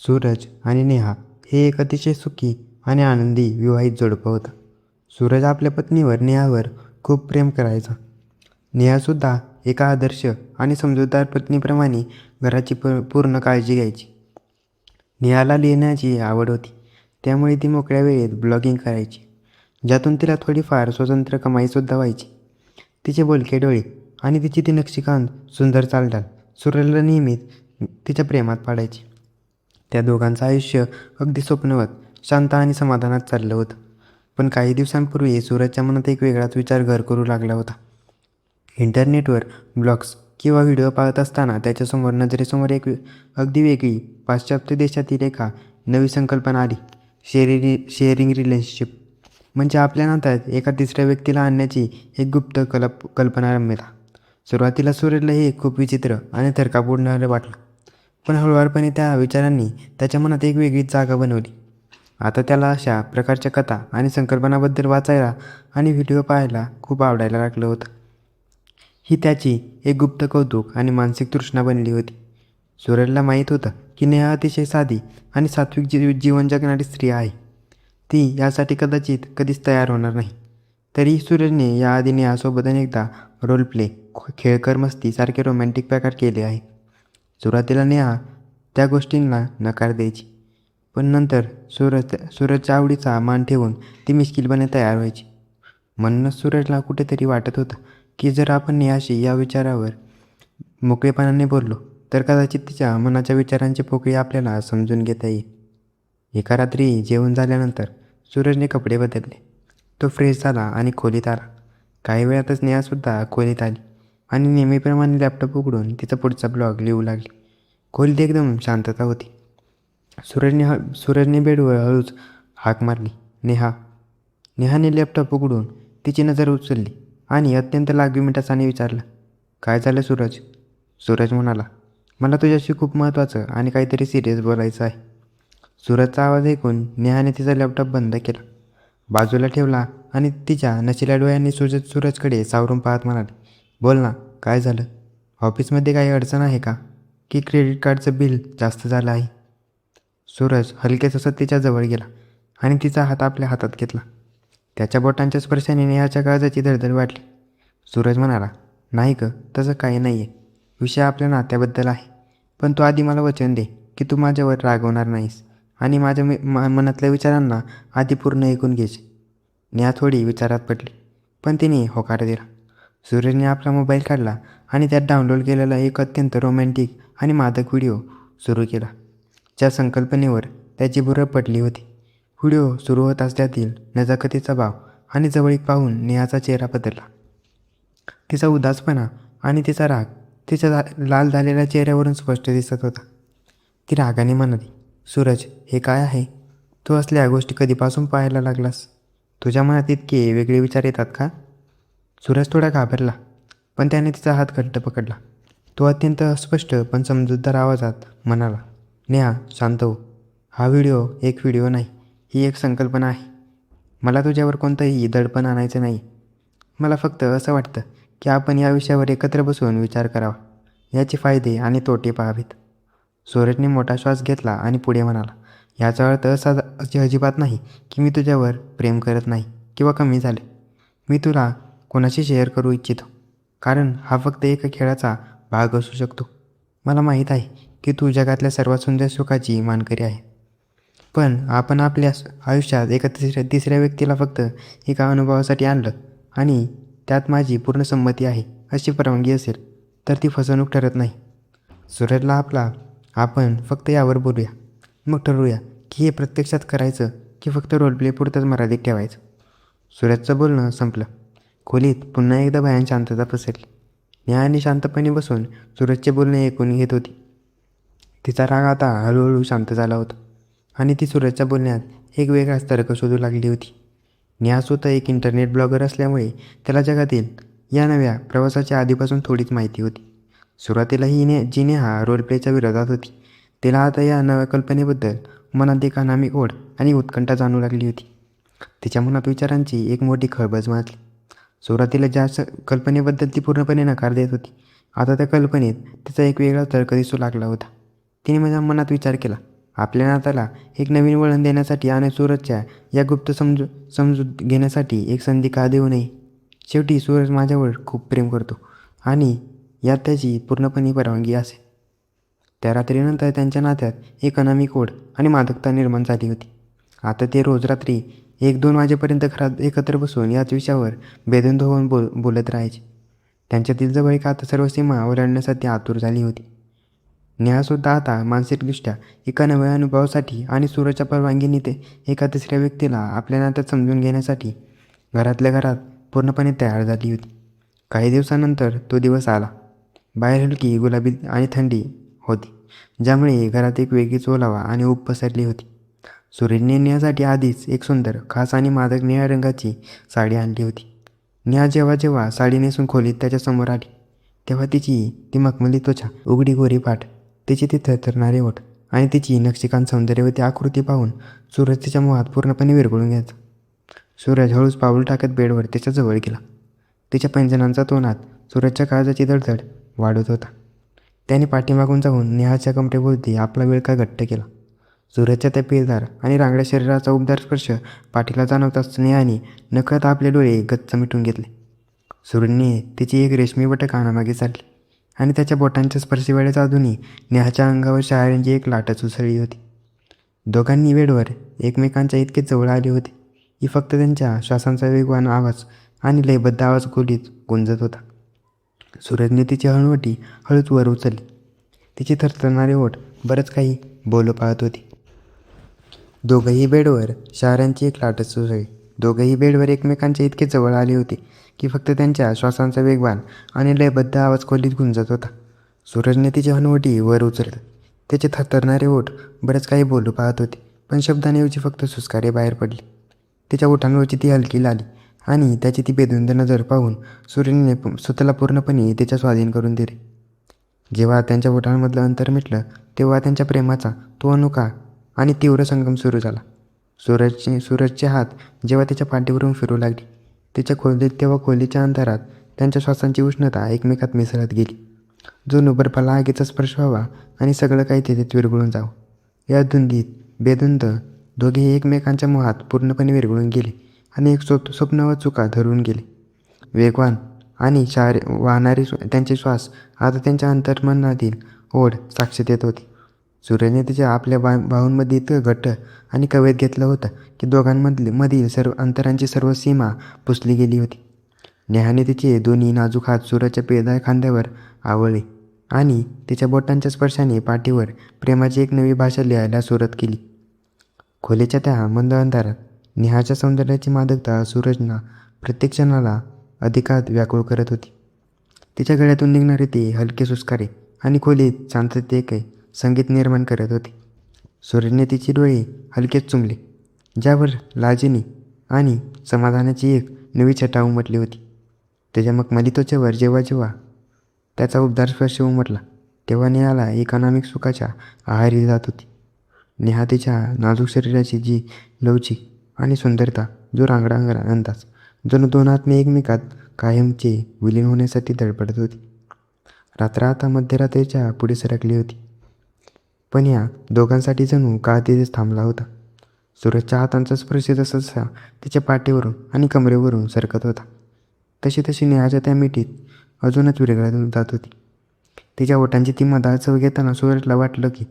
सूरज आणि नेहा हे एक अतिशय सुखी आणि आनंदी विवाहित जोडपं होतं. सूरज आपल्या पत्नीवर नेहावर खूप प्रेम करायचा. नेहासुद्धा एका आदर्श आणि समजूतदार पत्नीप्रमाणे घराची पूर्ण काळजी घ्यायची. नेहाला लिहिण्याची आवड होती, त्यामुळे ती मोकळ्या वेळेत ब्लॉगिंग करायची, ज्यातून तिला थोडीफार स्वतंत्र कमाईसुद्धा व्हायची. तिचे बोलके डोळे आणि तिची ती नक्षीकांत सुंदर चालढाल सूरजला नेहमीच तिच्या प्रेमात पाडायची. त्या दोघांचं आयुष्य अगदी स्वप्नवत, शांत आणि समाधानात चाललं होतं. पण काही दिवसांपूर्वी सूरजच्या मनात एक वेगळाच विचार घर करू लागला होता. इंटरनेटवर ब्लॉग्स किंवा व्हिडिओ पाहत असताना त्याच्यासमोर नजरेसमोर एक अगदी वेगळी पाश्चात्य देशातील एका नवी संकल्पना आली. Sharing relationship. म्हणजे आपल्या नात्यात एका तिसऱ्या व्यक्तीला आणण्याची एक गुप्त कल्पना रम्यता. सुरुवातीला सूरजला हे खूप विचित्र आणि थरकापूर्ण वाटलं, पण हळूवारपणे त्या विचारांनी त्याच्या मनात एक वेगळीच जागा बनवली. आता त्याला अशा प्रकारच्या कथा आणि संकल्पनाबद्दल वाचायला आणि व्हिडिओ पाहायला खूप आवडायला लागलं होतं. ही त्याची एक गुप्त कौतुक आणि मानसिक तृष्णा बनली होती. सूरजला माहीत होतं की नेहा अतिशय साधी आणि सात्विक जीवन जगणारी स्त्री आहे. ती यासाठी कदाचित कधीच तयार होणार नाही. तरीही सूरजने याआधी नेहासोबत अनेकदा रोल प्ले, खेळकर मस्ती सारखे रोमॅन्टिक प्रकार केले आहेत. सुरुवातीला नेहा त्या गोष्टींना नकार द्यायची, पण नंतर सूरजच्या आवडीचा मान ठेवून ती मिश्किलपणे तयार व्हायची. म्हणूनच सूरजला कुठेतरी वाटत होतं की जर आपण नेहाशी या विचारावर मोकळेपणाने बोललो तर कदाचित तिच्या मनाच्या विचारांची पोकळी आपल्याला समजून घेता येईल. एका रात्री जेवण झाल्यानंतर सूरजने कपडे बदलले. तो फ्रेश झाला आणि खोलीत आला. काही वेळातच नेहासुद्धा खोलीत आली आणि नेहमीप्रमाणे लॅपटॉप उघडून तिचा पुढचा ब्लॉग लिहू लागली. खोलीत एकदम शांतता होती. सूरजने बेडवर हळूच हाक मारली, नेहा. नेहाने लॅपटॉप उघडून तिची नजर उचलली आणि अत्यंत लागवी मिठासाने विचारलं, काय झालं सूरज? सूरज म्हणाला, मला तुझ्याशी खूप महत्त्वाचं आणि काहीतरी सिरियस बोलायचं आहे. सूरजचा आवाज ऐकून नेहाने तिचा लॅपटॉप बंद केला, बाजूला ठेवला आणि तिच्या नशिल्या डोळ्यांनी सूरजकडे सावरून पाहत म्हणाले, बोल ना, काय झालं? ऑफिसमध्ये काही अडचण आहे का? की क्रेडिट कार्डचं बिल जास्त झालं आहे? सूरज हलकेच हसत तिच्याजवळ गेला आणि तिचा हात आपल्या हातात घेतला. त्याच्या बोटांच्या स्पर्शाने नेहाच्या काळजाची धडधड वाटली. सूरज म्हणाला, नाही ग, तसं काही नाही आहे. विषय आपल्या नात्याबद्दल आहे. पण तू आधी मला वचन दे की तू माझ्यावर रागवणार नाहीस आणि माझ्या मनातल्या विचारांना आधी पूर्ण ऐकून घ्यायचे. नेहा थोडी विचारात पडली, पण तिने होकार दिला. सूरजने आपला मोबाईल काढला आणि त्यात डाउनलोड केलेला एक अत्यंत रोमॅन्टिक आणि मादक व्हिडिओ सुरू केला, ज्या संकल्पनेवर त्याची भुरळ पडली होती. व्हिडिओ सुरू होताच त्यातील नजाकतीचा भाव आणि जवळीक पाहून नेहाचा चेहरा बदलला. तिचा उदासपणा आणि तिचा राग तिच्या लाल झालेल्या चेहऱ्यावरून स्पष्ट दिसत होता. ती रागाने म्हणाली, सूरज, हे काय आहे? तू असल्या गोष्टी कधीपासून पाहायला लागलास? तुझ्या मनात इतके वेगळे विचार येतात का? सूरज थोडा घाबरला, पण त्याने तिचा हात घट्ट पकडला. तो अत्यंत अस्पष्ट पण समजूतदार आवाजात म्हणाला, नेहा, शांत हो. हा व्हिडिओ एक व्हिडिओ नाही, ही एक संकल्पना आहे. मला तुझ्यावर कोणतंही दडपण आणायचं नाही. मला फक्त असं वाटतं की आपण या विषयावर एकत्र बसून विचार करावा, याचे फायदे आणि तोटे पाहावेत. सूरजने मोठा श्वास घेतला आणि पुढे म्हणाला, याचा अर्थ असा अजिबात नाही की मी तुझ्यावर प्रेम करत नाही किंवा कमी झाले. मी तुला कोणाशी शेअर करू इच्छितो, कारण हा फक्त एका खेळाचा भाग असू शकतो. मला माहीत आहे की तू जगातल्या सर्वात सुंदर सुखाची मानकरी आहे. पण आपण आपल्या आयुष्यात एका तिसऱ्या व्यक्तीला फक्त एका अनुभवासाठी आणलं आणि त्यात माझी पूर्ण संमती आहे अशी परवानगी असेल तर ती फसवणूक ठरत नाही. सूरजला आपण फक्त यावर बोलूया, मग ठरवूया की हे प्रत्यक्षात करायचं की फक्त रोलप्ले पुरतंच मर्यादित ठेवायचं. सूरजचं बोलणं संपलं. खोलीत पुन्हा एकदा भयान शांतता पसरली. नेहाने शांतपणे बसून सूरजचे बोलणे ऐकून घेत होती. तिचा राग आता हळूहळू शांत झाला होता आणि ती सूरजच्या बोलण्यात एक वेगळाच तर्क शोधू लागली होती. नेहा स्वतः एक इंटरनेट ब्लॉगर असल्यामुळे त्याला जगातील या नव्या प्रवासाच्या आधीपासून थोडीच माहिती होती. सुरुवातीला जी नेहा रोलप्लेच्या विरोधात होती, तिला आता या नव्या कल्पनेबद्दल मनात एक अनामिक ओढ आणि उत्कंठा जाणू लागली होती. तिच्या मनात विचारांची एक मोठी खळबळ माजली. सुरुवातीला ज्या कल्पनेबद्दल ती पूर्णपणे नकार देत होती, आता त्या कल्पनेत तिचा एक वेगळा तर्क दिसू लागला होता. तिने माझ्या मनात विचार केला आपल्या नात्याला एक नवीन वळण देण्यासाठी आणि सूरजच्या या गुप्त समजूत घेण्यासाठी एक संधी का देऊ नये? शेवटी सूरज माझ्यावर खूप प्रेम करतो आणि यात त्याची पूर्णपणे परवानगी असेल. त्या रात्रीनंतर त्यांच्या नात्यात एक अनामिक ओढ आणि मादकता निर्माण झाली होती. आता ते रोज रात्री 1-2 वाजेपर्यंत घरात एकत्र बसून याच विषयावर बेधुंद होऊन बोलत राहायचे. त्यांच्यातील जवळीक आता सर्व सीमा ओलांडण्यासाठी आतुर झाली होती. नेहासुद्धा आता मानसिकदृष्ट्या एका नव्या अनुभवासाठी आणि सूरजच्या परवानगीने ते एका तिसऱ्या व्यक्तीला आपल्या नात्यात समजून घेण्यासाठी घरातल्या घरात पूर्णपणे तयार झाली होती. काही दिवसानंतर तो दिवस आला. बाहेर हलकी गुलाबी आणि थंडी होती, ज्यामुळे घरात एक वेगळीच ओलावा आणि ऊब पसरली होती. सूरजने नेहासाठी आधीच एक सुंदर, खास आणि मादक निळ्या रंगाची साडी आणली होती. नेहा जेव्हा जेव्हा साडी नेसून खोलीत त्याच्यासमोर आली, तेव्हा तिची ती मखमली त्वचा, उघडी गोरी पाठ, तिची ती थरथरणारे ओठ आणि तिची नक्षीकांत सौंदर्यवती आकृती पाहून सूरज तिच्या मोहात पूर्णपणे विरघळून घ्यायचा. सूरज हळूच पाऊल टाकत बेडवर त्याच्याजवळ गेला. तिच्या पैंजणांचा तोंडात सूरजच्या काळजाची धडधड वाढत होता. त्याने पाठीमागून जाऊन नेहाच्या कमरेभोवती आपला विळखा घट्ट केला. सूरजच्या त्या पिळदार आणि रांगड्या शरीराचा उबदार स्पर्श पाठीला जाणवताच नेहाने नकळत आपले डोळे गच्च मिटून घेतले. सूरजने तिची एक रेशमी बटं कानामागे चालली आणि त्याच्या बोटांच्या स्पर्शवेळेस अजूनही नेहाच्या अंगावर शहाऱ्यांची एक लाटच उसळली होती. दोघांनी बेडवर एकमेकांच्या इतके जवळ आले होते की फक्त त्यांच्या श्वासांचा वेगवान आवाज आणि लयबद्ध आवाज खोलीत गुंजत होता. सूरजने तिची हळवटी हळूच वर उचलली. तिचे थरथरणारे ओठ बरंच काही बोलू पाहत होते. दोघंही बेडवर शहाऱ्यांची एक लाटच उसळली. दोघंही बेडवर एकमेकांच्या इतके जवळ आले होते की फक्त त्यांच्या श्वासांचा वेगवान आणि लयबद्ध आवाज खोलीत गुंजत होता. सूरजने तिची हनुवटी वर उचलली. त्याचे थरथरणारे ओठ बरेच काही बोलू पाहत होते, पण शब्दांऐवजी फक्त सुस्कारे बाहेर पडले. तिच्या ओठांवरची ती हलकी लाली आणि त्याची ती बेधुंद नजर पाहून सूरजने स्वतःला पूर्णपणे तिच्या स्वाधीन करून दिले. जेव्हा त्यांच्या ओठांमधलं अंतर मिटलं, तेव्हा त्यांच्या प्रेमाचा तो अनोखा आणि तीव्र संगम सुरू झाला. सूरजचे हात जेव्हा तिच्या पाठीवरून फिरू लागले, तिच्या खोलीत तेव्हा खोलीच्या अंधारात त्यांच्या श्वासांची उष्णता एकमेकात मिसळत गेली. जणू बर्फाला आगीचा स्पर्श व्हावा आणि सगळं काही तिथेच विरघळून जावं. या धुंदीत बेधुंद दोघेही एकमेकांच्या मोहात पूर्णपणे विरघळून गेले आणि एक स्वप्न व चुका धरून गेले. वेगवान आणि वाहणारे त्यांचे श्वास आता त्यांच्या अंतर्मनातील ओढ साक्ष देत होते. सूरजने तिच्या आपल्या बाहूंमध्ये इतकं घट्ट आणि कवेत घेतलं होतं की दोघांमधील सर्व अंतरांची सर्व सीमा पुसली गेली होती. नेहाने तिचे दोन्ही नाजूक हात सूरजच्या पिळदार खांद्यावर आवळले आणि तिच्या बोटांच्या स्पर्शाने पाठीवर प्रेमाची एक नवी भाषा लिहायला सुरुवात केली. खोलीच्या त्या मंद अंधारात नेहाच्या सौंदर्याची मादकता सूरजना प्रत्येक क्षणाला अधिकात व्याकुळ करत होती. तिच्या गळ्यातून निघणारे ते हलके सुस्कारे आणि खोलीत शांततेचे संगीत निर्माण करत होते. सूरजने तिची डोळे हलकेच चुंबले, ज्यावर लाजेने आणि समाधानाची एक नवी छटा उमटली होती. त्याच्या मखमली त्वचेवर जेव्हा जेव्हा त्याचा उबदार स्पर्श उमटला, तेव्हा नेहाला एक अनामिक सुखाच्या आहारी जात होती. नेहा तिच्या नाजूक शरीराची जी लवचिक आणि सुंदरता, जो रांगडा अंदाज, जणू दोन आत्मे एकमेकात कायमचे विलीन होण्यासाठी धडपडत होती. रात्र आता मध्यरात्रीच्या पुढे सरकली होती, पण या दोघांसाठी जणू काळ तिथेच थांबला होता. सूरजच्या हातांचा स्पर्श जसा तिच्या पाठीवरून आणि कमरेवरून सरकत होता, तशी तशी नेहाच्या त्या मिठीत अजूनच विरघळत जात होती. तिच्या ओठांची ती मधाळ चव घेताना सूरजला वाटलं की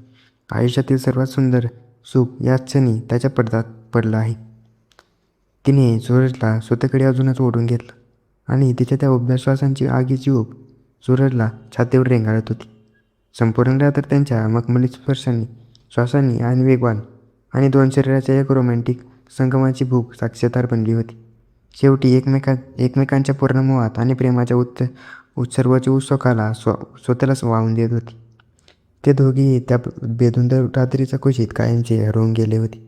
आयुष्यातील सर्वात सुंदर सुख याच क्षणी त्याच्या पडद्यात पडलं आहे. तिने सूरजला स्वतःकडे अजूनच ओढून घेतलं आणि तिच्या त्या उबदार श्वासांची आगीची ऊब सूरजला छातीवर रेंगाळत होती. संपूर्ण रात्र त्यांच्या मखमली स्पर्शांनी, श्वासांनी आणि वेगवान आणि दोन शरीराच्या एक रोमॅन्टिक संगमाची भूक साक्षीदार बनली होती. शेवटी एकमेकांच्या पूर्ण मोहात आणि प्रेमाच्या उत्सर्वाच्या उत्सुकाला स्वतःलाच वाहून देत होती. ते दोघेही त्या बेधुंद रात्रीच्या खुशीत कायमचे हरवून गेले होते.